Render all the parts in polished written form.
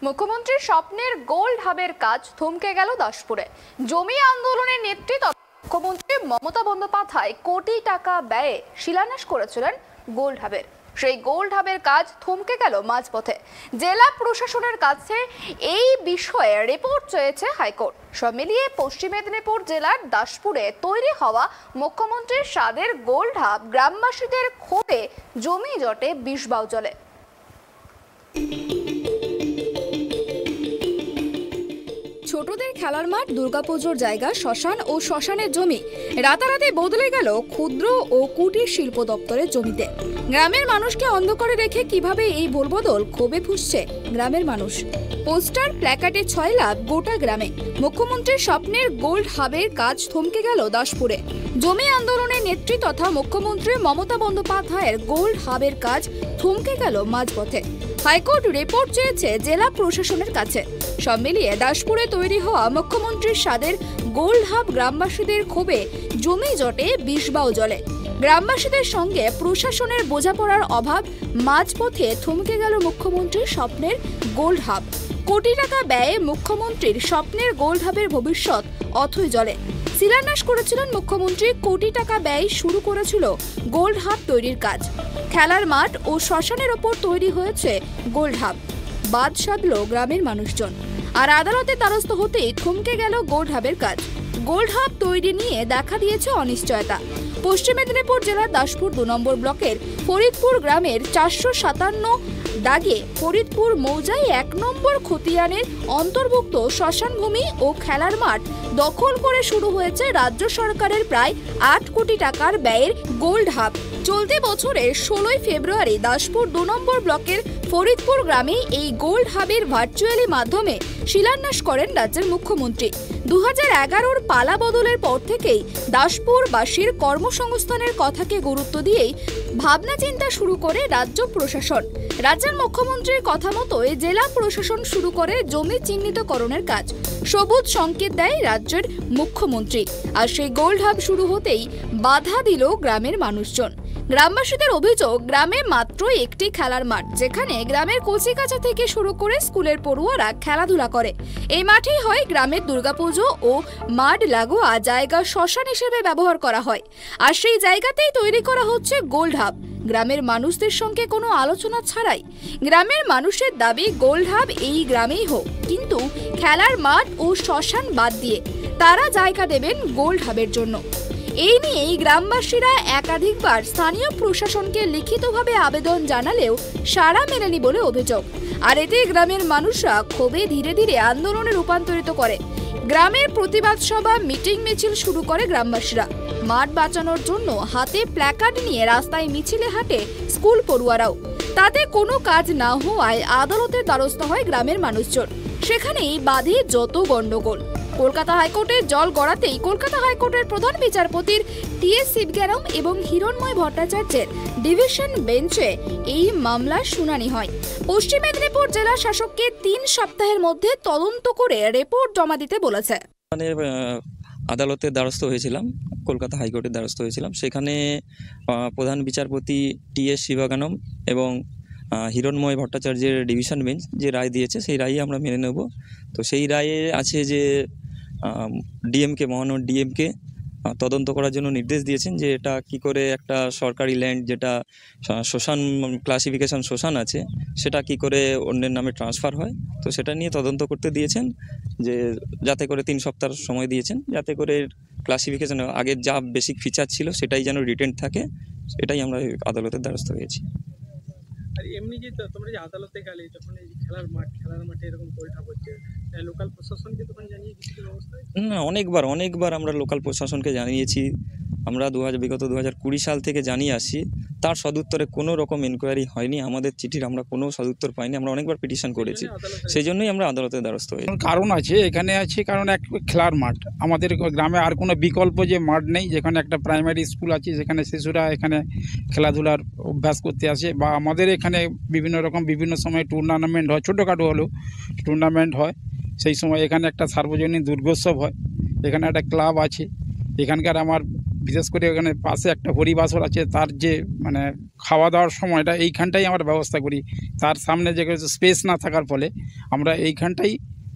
মুখ্যমন্ত্রীর স্বপ্নের গোল্ড হাবের কাজ থমকে গেল দাসপুরে। জমি আন্দোলনের নেতৃত্বে মুখ্যমন্ত্রী মমতা বন্দ্যোপাধ্যায় কোটি টাকা ব্যয়ে শিলান্যাস করেছিলেন গোল্ড হাবের। সেই গোল্ড হাবের কাজ থমকে গেল মাঝপথে। জেলা প্রশাসনের কাছে এই বিষয়ে রিপোর্ট চেয়েছে হাইকোর্ট। সব মিলিয়ে পশ্চিম মেদিনীপুর জেলার দাসপুরে তৈরি হওয়া মুখ্যমন্ত্রীর স্বাদের গোল্ড হাব গ্রামবাসীদের ক্ষোভে জমি জটে বিষ বাউ জলে। ছোটদের খেলার মাঠ, দুর্গাপুজোর জায়গা, শ্মশান ও শ্মশানের জমি রাতারাতি বদলে গেল ক্ষুদ্র ও কুটির শিল্প দপ্তরের জমিতে। গ্রামের মানুষকে অন্ধকারে রেখে কিভাবে এই বদল ক্ষোভে ফুঁসছে গ্রামের মানুষ। পোস্টার প্ল্যাকার্ডে 6 লাভ গোটা গ্রামে। মুখ্যমন্ত্রীর স্বপ্নের গোল্ড হাবের কাজ থমকে গেল দাসপুরে। জমি আন্দোলনের নেত্রী তথা মুখ্যমন্ত্রী মমতা বন্দ্যোপাধ্যায়ের গোল্ড হাবের কাজ থমকে গেল মাঝপথে। হাইকোর্ট রিপোর্ট চেয়েছে জেলা প্রশাসনের কাছে। সব মিলিয়ে দাসপুরে তৈরি হওয়া মুখ্যমন্ত্রীর স্বাদের গোল্ড হাব গ্রামবাসীদের ক্ষোভে জমি জটে বিষ বাউ জলে। গ্রামবাসীদের সঙ্গে প্রশাসনের বোঝাপড়ার অভাব, মাঝপথে থমকে গেল মুখ্যমন্ত্রীর স্বপ্নের গোল্ড হাব। কোটি টাকা ব্যয়ে মুখ্যমন্ত্রীর স্বপ্নের গোল্ড হাবের ভবিষ্যৎ অথৈ জলে। শিলান্যাস করেছিলেন মুখ্যমন্ত্রী। কোটি টাকা ব্যয় শুরু করেছিল গোল্ড হাব তৈরির কাজ। খেলার মাঠ ও শ্মশানের ওপর তৈরি হয়েছে গোল্ড হাব। বাদ সাধল গ্রামের মানুষজন। আর আদালতের দ্বারস্থ হতেই থমকে গেল গোল্ড হাবের কাজ। গোল্ড হাব তৈরি নিয়ে দেখা দিয়েছে অনিশ্চয়তা। পশ্চিম মেদিনীপুর জেলার দাসপুর 2 নম্বর ব্লকের ফরিদপুর গ্রামের 457 দাগে ফরিদপুর মৌজায় 1 নম্বর খতিয়ানের অন্তর্ভুক্ত শ্মশানভূমি ও খেলার মাঠ দখল করে শুরু হয়েছে রাজ্য সরকারের প্রায় 8 কোটি টাকার ব্যয়ের গোল্ড হাব। চলতি বছরের 16 ফেব্রুয়ারি দাসপুর 2 নম্বর ব্লকের ফরিদপুর গ্রামে এই গোল্ড হাবের ভার্চুয়ালি মাধ্যমে শিলান্যাস করেন রাজ্যের মুখ্যমন্ত্রী। 2011-র পালা বদলের পর থেকেই দাসপুরবাসীর কর্মসংস্থানের কথাকে গুরুত্ব দিয়েই ভাবনা চিন্তা শুরু করে রাজ্য প্রশাসন। রাজ্যের মুখ্যমন্ত্রীর কথা মতোই জেলা প্রশাসন শুরু করে জমি চিহ্নিতকরণের কাজ। সবুজ সংকেত দেয় রাজ্যের মুখ্যমন্ত্রী। আর সেই গোল্ড হাব শুরু হতেই বাধা দিল গ্রামের মানুষজন। গ্রামবাসীদের অভিযোগ, গ্রামে মাত্র একটি খেলার মাঠ, যেখানে গ্রামের কচিকাঁচা থেকে শুরু করে স্কুলের পড়ুয়ারা খেলাধুলা করে। এই মাঠেই হয় গ্রামের দুর্গাপুজো ও মাঠ লাগোয়া জায়গা শ্মশান হিসেবে ব্যবহার করা হয়। আর সেই জায়গাতেই তৈরি করা হচ্ছে গোল্ড হাব। গ্রামের মানুষদের সঙ্গে কোনো আলোচনা ছাড়াই গ্রামের মানুষের দাবি গোল্ড হাব এই গ্রামেই হোক, কিন্তু খেলার মাঠ ও শ্মশান বাদ দিয়ে তারা জায়গা দেবেন গোল্ড হাবের জন্য। এই নিয়েই গ্রামবাসীরা একাধিকবার স্থানীয় প্রশাসনকে লিখিতভাবে আবেদন জানালেও সাড়া মেলেনি বলে অভিযোগ। আর এতে গ্রামের মানুষরা ক্ষোভে ধীরে ধীরে আন্দোলনে রূপান্তরিত করে। গ্রামের প্রতিবাদ সভা, মিটিং মিছিল শুরু করে গ্রামবাসীরা। মাঠ বাঁচানোর জন্য হাতে প্ল্যাকার্ড নিয়ে রাস্তায় মিছিলে হাঁটে স্কুল পড়ুয়ারাও। তাতে কোনো কাজ না হওয়ায় আদালতের দ্বারস্থ হয় গ্রামের মানুষজন। সেখানেই বাধে যত গন্ডগোল। কলকাতা হাইকোর্টের জল গড়াতেই কলকাতা হাইকোর্টের প্রধান বিচারপতির টি.এস. শিবজ্ঞানম এবং হিরণময় ভট্টাচার্যের ডিভিশন বেঞ্চে এই মামলার শুনানি হয়। পশ্চিম মেদিনীপুর জেলা শাসককে 3 সপ্তাহের মধ্যে তদন্ত করে রিপোর্ট জমা দিতে বলেছে। আদালতের দ্বারস্থ হয়েছিলাম, কলকাতা হাইকোর্টের দ্বারস্থ হয়েছিলাম। সেখানে প্রধান বিচারপতি টি.এস. শিবজ্ঞানম এবং হিরণময় ভট্টাচার্যের ডিভিশন বেঞ্চ যে রায় দিয়েছে, সেই রায়ে আমরা মেনে নেব। তো সেই রায়ে আছে যে ডিএমকে, মহানগর ডিএমকে তদন্ত করার জন্য নির্দেশ দিয়েছেন যে এটা কি করে একটা সরকারি ল্যান্ড, যেটা শ্মশান ক্লাসিফিকেশন শ্মশান আছে, সেটা কি করে অন্যের নামে ট্রান্সফার হয়। তো সেটা নিয়ে তদন্ত করতে দিয়েছেন, যে যাতে করে 3 সপ্তাহ সময় দিয়েছেন, যাতে করে ক্লাসিফিকেশন আগের যা বেসিক ফিচার ছিল সেটাই যেন রিটেন থাকে। এটাই আমরা আদালতের দ্বারস্থ হয়েছি। আর এমনি যে তোমরা যে আদালতে গেলে, যখন এই খেলার মাঠে এরকম গোল্ড হাব হচ্ছে, লোকাল প্রশাসনকে তখন জানিয়ে কিছু ব্যবস্থা? না, অনেকবার আমরা লোকাল প্রশাসনকে জানিয়েছি। আমরা বিগত 2020 সাল থেকে জানিয়ে আসি, তার সদুত্তরে কোনো রকম এনকোয়ারি হয়নি। আমাদের চিঠির আমরা কোনো সদুত্তর পাইনি। আমরা অনেকবার পিটিশন করেছি, সেই জন্যই আমরা আদালতের দ্বারস্থ হই। কারণ আছে, এখানে আছে কারণ এক খেলার মাঠ। আমাদের গ্রামে আর কোনো বিকল্প যে মাঠ নেই, যেখানে একটা প্রাইমারি স্কুল আছে, যেখানে শিশুরা এখানে খেলাধুলার অভ্যাস করতে আসে। বা আমাদের এখানে বিভিন্ন সময় টুর্নামেন্ট হয়, ছোটোখাটো হলেও টুর্নামেন্ট হয়। সেই সময় এখানে একটা সার্বজনীন দুর্গোৎসব হয়। এখানে একটা ক্লাব আছে, এখানকার আমার বিশেষ করে ওখানে পাশে একটা হরিবাসর আছে, তার যে মানে খাওয়া দাওয়ার সময়টা এইখানটাই আমরা ব্যবস্থা করি। তার সামনে যে স্পেস না থাকার ফলে আমরা এইখানটাই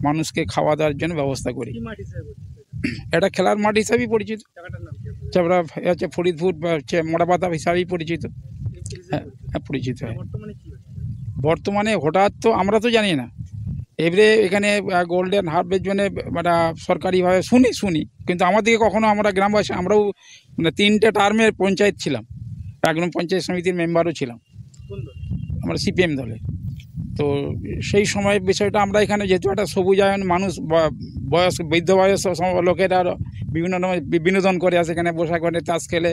মানুষকে খাওয়া দাওয়ার জন্য ব্যবস্থা করি। কি মাঠ হিসেবে পরিচিত? এটা খেলার মাঠ হিসাবেই পরিচিত। জায়গাটার নাম কি আপনাদের? আমরা হচ্ছে ফরিদপুর বা হচ্ছে মোড়াপাতা হিসাবেই পরিচিত। এই হিসেবে হ্যাঁ, পরিচিত। হ্যাঁ, পরিচিত হয়। বর্তমানে কি হচ্ছে? বর্তমানে হঠাৎ তো আমরা তো জানি না, এবারে এখানে গোল্ডেন হার্ভের জন্য মানে সরকারিভাবে শুনি, কিন্তু আমাদেরকে কখনো আমরা গ্রামবাসী আমরাও মানে 3টে টার্মের পঞ্চায়েত ছিলাম, একদম পঞ্চায়েত সমিতির মেম্বারও ছিলাম কোন দল? আমরা সিপিএম দলে। তো সেই সময় বিষয়টা আমরা এখানে যেহেতু একটা সবুজায়ন মানুষ বয়স বৃদ্ধ বয়স লোকেরা বিভিন্ন রকম বিনোদন করে আসে, এখানে বসা করে তাস খেলে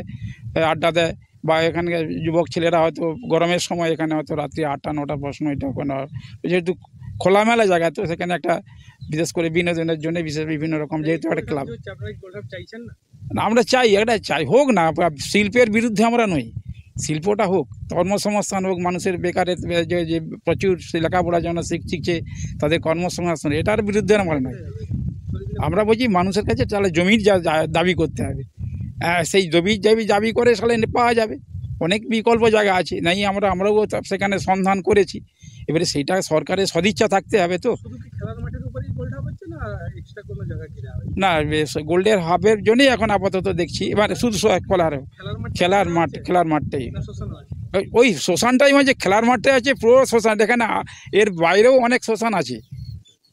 আড্ডা দেয়, বা এখানে যুবক ছেলেরা হয়তো গরমের সময় এখানে হয়তো রাত্রি 8টা 9টার পর সময়টা ওখানে যেহেতু খোলামেলা জায়গা, তো সেখানে একটা বিশেষ করে বিনোদনের জন্য বিশেষ বিভিন্ন রকম যেহেতু একটা ক্লাব। আপনারা কি গোল্ড কাপ চাইছেন না? আমরা চাই একটা হোক না, শিল্পের বিরুদ্ধে আমরা নই, শিল্পটা হোক, কর্মসংস্থান হোক, মানুষের বেকারের যে প্রচুর লেখাপড়ার জন্য শিখছে তাদের কর্মসংস্থান, এটার বিরুদ্ধে আমরা নই। আমরা বলছি মানুষের কাছে তাহলে জমির দাবি করতে হবে, সেই জমির দাবি করে সালে পাওয়া যাবে। অনেক বিকল্প জায়গা আছে, নাই আমরাও সেখানে সন্ধান করেছি, এবারে সেইটা সরকারের সদিচ্ছা থাকতে হবে। তো শুধু কি খেলার মাঠের উপরেই গোল্ড কাপ হচ্ছে না এক্সট্রা কোনো জায়গা কি দেওয়া হয়? না, গোল্ডের হাবের জন্যই এখন আপাতত দেখছি, এবার শুধু খেলার মাঠটাই না শ্মশান হয়? ওই শ্মশানটাই মানে খেলার মাঠটাই আছে, পুরো শ্মশান। দেখেন এর বাইরেও অনেক শ্মশান আছে,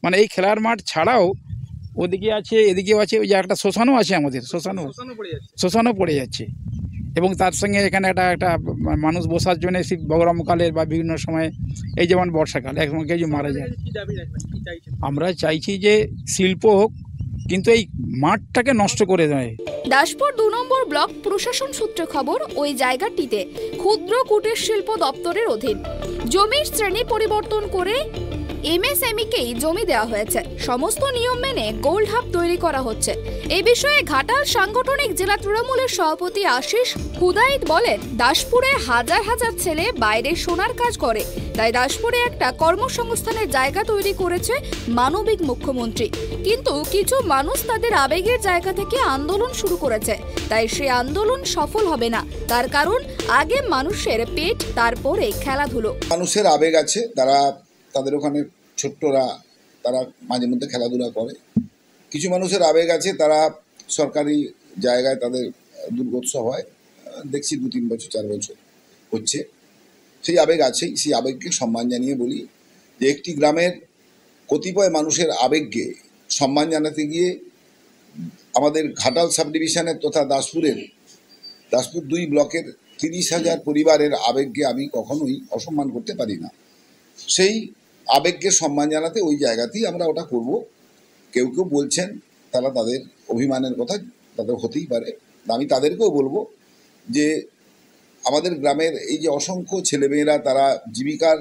মানে এই খেলার মাঠ ছাড়াও ওদিকে আছে, এদিকেও আছে, ওই যে একটা শ্মশানও আছে আমাদের, শ্মশানও পড়ে যাচ্ছে। শ্মশানও পড়ে যাচ্ছে। এবং তার সঙ্গে এখানে একটা মানুষ বসার জন্য গরমকালের বা বিভিন্ন সময়, এই যেমন বর্ষাকাল একসময় কেউ মারা যায়। কি দাবি রাখবেন, কি চাইছেন? আমরা চাইছি যে শিল্প হোক, কিন্তু এই মাঠটাকে নষ্ট করে দেয়। দাসপুর 2 নম্বর ব্লক প্রশাসন সূত্রে খবর, ওই জায়গাটিতে ক্ষুদ্র কুটির শিল্প দপ্তরের অধীন জমির শ্রেণী পরিবর্তন করে এমএসএমইকেই জমি দেওয়া হয়েছে। সমস্ত নিয়ম মেনে গোল্ড হাব তৈরি করা হচ্ছে। এই বিষয়ে ঘাটাল সাংগঠনিক জেলা তৃণমূলের সভাপতি আশিস হুদাইত বলেন, দাসপুরে হাজার হাজার ছেলে বাইরে সোনার কাজ করে, তাই দাসপুরে একটা কর্মসংস্থানের জায়গা তৈরি করেছে মানবিক মুখ্যমন্ত্রী। কিন্তু কিছু মানুষ তাদের আবেগের জায়গা থেকে আন্দোলন শুরু করেছে, তাই সে আন্দোলন সফল হবে না। তার কারণ আগে মানুষের পেট, তারপরে খেলাধুলো। মানুষের আবেগ আছে, তাদের ওখানে ছোট্টরা তারা মাঝে মধ্যে খেলাধুলা করে। কিছু মানুষের আবেগ আছে, তারা সরকারি জায়গায় তাদের দুর্গোৎসব হয়, দেখছি 2-3 বছর 4 বছর হচ্ছে। সেই আবেগ আছেই, সেই আবেগকে সম্মান জানিয়ে বলি যে একটি গ্রামের কতিপয় মানুষের আবেগকে সম্মান জানাতে গিয়ে আমাদের ঘাটাল সাব ডিভিশনের তথা দাসপুর 2 ব্লকের 30,000 পরিবারের আবেগকে আমি কখনোই অসম্মান করতে পারি না। সেই আবেগকে সম্মান জানাতে ওই জায়গাতেই আমরা ওটা করব। কেউ বলছেন তারা তাদের অভিমানের কথা তাদের হতেই পারে, আমি তাদেরকেও বলবো যে আমাদের গ্রামের এই যে অসংখ্য ছেলেমেয়েরা তারা জীবিকার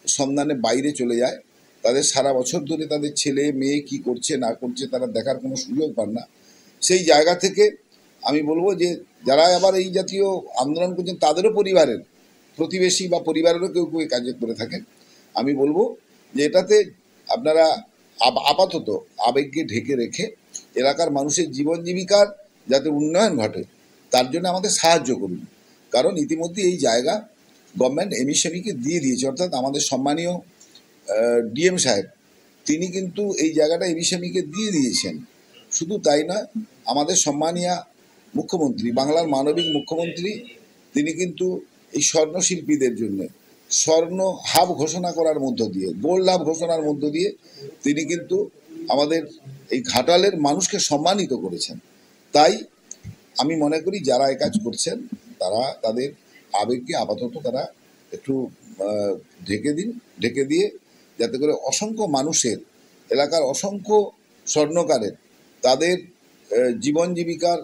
সন্ধানে বাইরে চলে যায়, তাদের সারা বছর ধরে তাদের ছেলে মেয়ে কি করছে না করছে তারা দেখার কোনো সুযোগ পান না। সেই জায়গা থেকে আমি বলবো যে যারা আবার এই জাতীয় আন্দোলন করছেন তাদেরও পরিবারের প্রতিবেশী বা পরিবারেরও কেউ কাজ করে থাকেন, আমি বলবো যে এটাতে আপনারা আপাতত আবেগকে ঢেকে রেখে এলাকার মানুষের জীবন জীবিকার যাতে উন্নয়ন ঘটে তার জন্য আমাদের সাহায্য করুন। কারণ ইতিমধ্যে এই জায়গা গভর্নমেন্ট এমএসএমইকে দিয়ে দিয়েছে, অর্থাৎ আমাদের সম্মানীয় ডিএম সাহেব তিনি কিন্তু এই জায়গাটা এমএসএমইকে দিয়ে দিয়েছেন। শুধু তাই নয়, আমাদের সম্মানীয় মুখ্যমন্ত্রী, বাংলার মানবিক মুখ্যমন্ত্রী, তিনি কিন্তু এই স্বর্ণশিল্পীদের জন্য স্বর্ণ হাব ঘোষণা করার মধ্য দিয়ে, গোল্ড হাব ঘোষণার মধ্য দিয়ে তিনি কিন্তু আমাদের এই ঘাটালের মানুষকে সম্মানিত করেছেন। তাই আমি মনে করি যারা এই কাজ করছেন তারা তাদের আবেগকে আপাতত তারা একটু ঢেকে দিয়ে যাতে করে অসংখ্য মানুষের, এলাকার অসংখ্য স্বর্ণকারের তাদের জীবন জীবিকার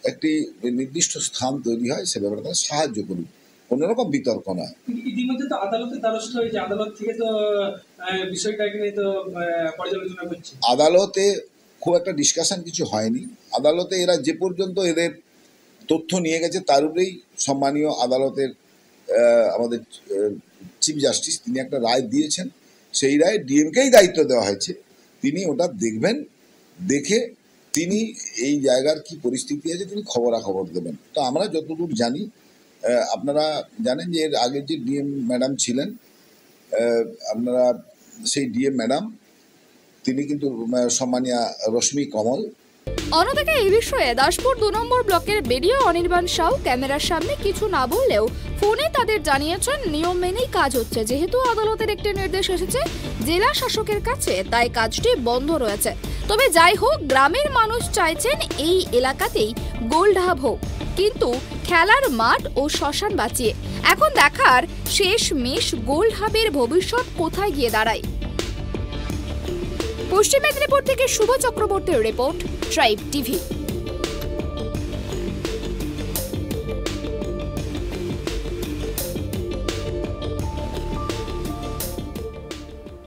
একটি নির্দিষ্ট স্থান তৈরি হয়, সে ব্যাপারে তারা সাহায্য করুন, কোনোরকম বিতর্ক নয়। ইতিমধ্যে তো আদালতে দ্বারস্থ হয়েছে, আদালত থেকে তো বিষয়টাকে নিয়ে তো পর্যালোচনা করছে। আদালতে খুব একটা ডিসকাশন কিছু হয়নি। আদালতে এরা যে পর্যন্ত এদের তথ্য নিয়ে গেছে তার উপরেই সম্মানীয় আদালতের আমাদের চিফ জাস্টিস তিনি একটা রায় দিয়েছেন। সেই রায়ে ডিএমকেই দায়িত্ব দেওয়া হয়েছে, তিনি ওটা দেখবেন, দেখে তিনি এই জায়গার কি পরিস্থিতি আছে তিনি খবরাখবর দেবেন। তো আমরা যতদূর জানি, আপনারা জানেন যে এর আগে যে ডিএম ম্যাডাম ছিলেন, আপনারা সেই ডিএম ম্যাডাম তিনি কিন্তু সম্মানীয়া রশ্মি কমল। অন্যদিকে এই বিষয়ে দাসপুর 2 নম্বর ব্লকের বিডিও অনির্বাণ সাউ ক্যামেরার সামনে কিছু না বললেও ফোনে তাদের জানিয়েছেন নিয়ম মেনেই কাজ হচ্ছে। যেহেতু আদালতের একটি নির্দেশ এসেছে জেলা শাসকের কাছে, তাই কাজটি বন্ধ রয়েছে। তবে যাই হোক, গ্রামের মানুষ চাইছেন এই এলাকাতেই গোল্ড হাব হোক, কিন্তু খেলার মাঠ ও শ্মশান বাঁচিয়ে। এখন দেখার শেষমেশ গোল্ড হাবের ভবিষ্যৎ কোথায় গিয়ে দাঁড়ায়। পশ্চিম মেদিনীপুর থেকে শুভ চক্রবর্তীর রিপোর্ট, ট্রাইব টিভি।